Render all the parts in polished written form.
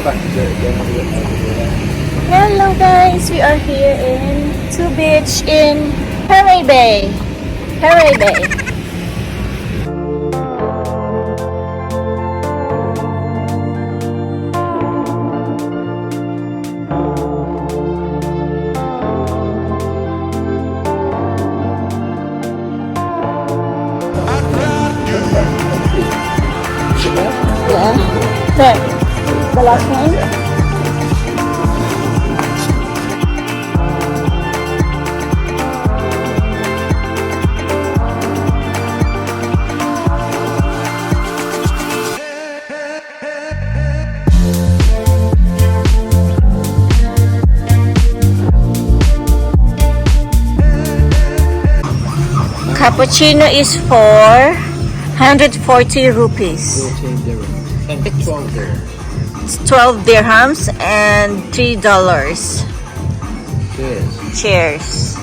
Hello guys, we are here in two beach in Pereybere. Pereybere. Yeah. There. The last one. Cappuccino is for 140 rupees. It's 12 dirhams and $3. Cheers.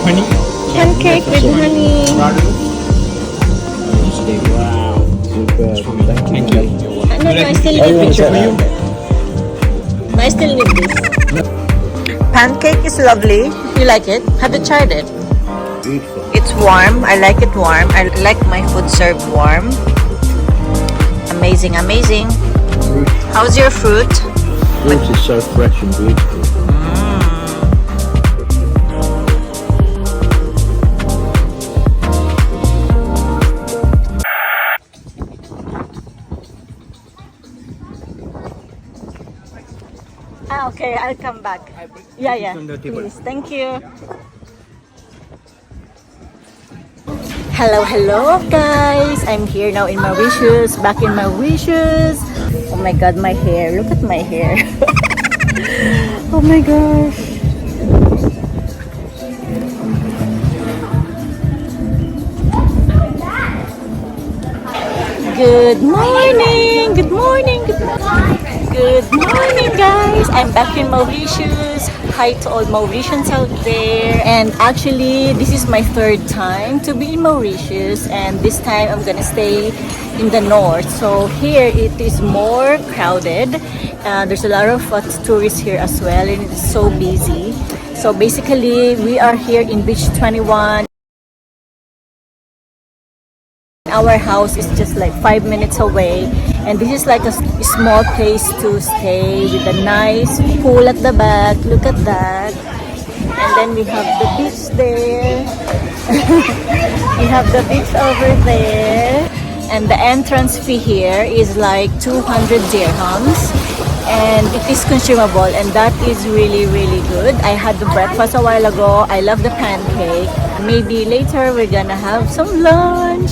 Honey? Pancake with honey. Wow. Super. Thank you. No, I still need this. I still need this. Pancake is lovely. You like it? Have you tried it? Beautiful. It's warm. I like it warm. I like my food served warm. Amazing, amazing. Fruit. How's your fruit? Fruit is so fresh and beautiful. Okay, I'll come back. Yeah. Please, thank you. Hello guys. I'm here now in Mauritius. Back in Mauritius. Oh my god, my hair. Look at my hair. Oh my gosh. Good morning. Good morning. Good morning. Good morning guys. I'm back in Mauritius. Hi to all Mauritians out there. And actually, this is my third time to be in Mauritius. And this time, I'm gonna stay in the north. So here, it is more crowded. There's a lot of tourists here as well. And it's so busy. So basically, we are here in Beach 21. Our house is just like 5 minutes away, and this is like a small place to stay with a nice pool at the back. Look at that. And then we have the beach there. We have the beach over there, and the entrance fee here is like 200 dirhams, and it is consumable, and that is really good. I had the breakfast a while ago. I love the pancake. Maybe later we're gonna have some lunch.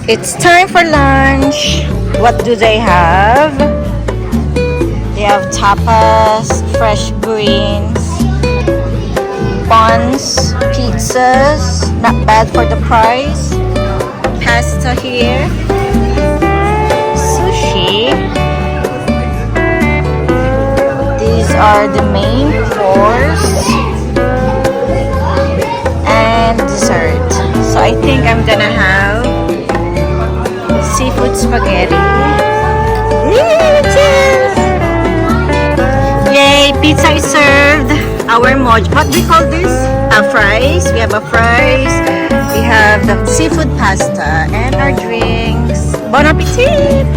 It's time for lunch. What do they have? They have tapas, fresh greens, buns, pizzas, not bad for the price. Pasta here, sushi. These are the main course and dessert. So I think I'm gonna have seafood spaghetti. Cheers! Yay! Pizza is served. Our what do we call this? Fries. We have a fries. We have the seafood pasta and our drinks. Bon appetit!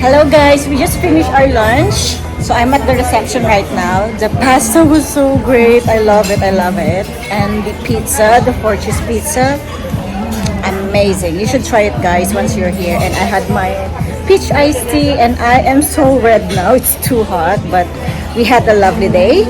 Hello guys, we just finished our lunch. So I'm at the reception right now. The pasta was so great. I love it. I love it. And the pizza, the Portuguese pizza, amazing. You should try it guys once you're here. And I had my peach iced tea and I am so red now. It's too hot, but we had a lovely day.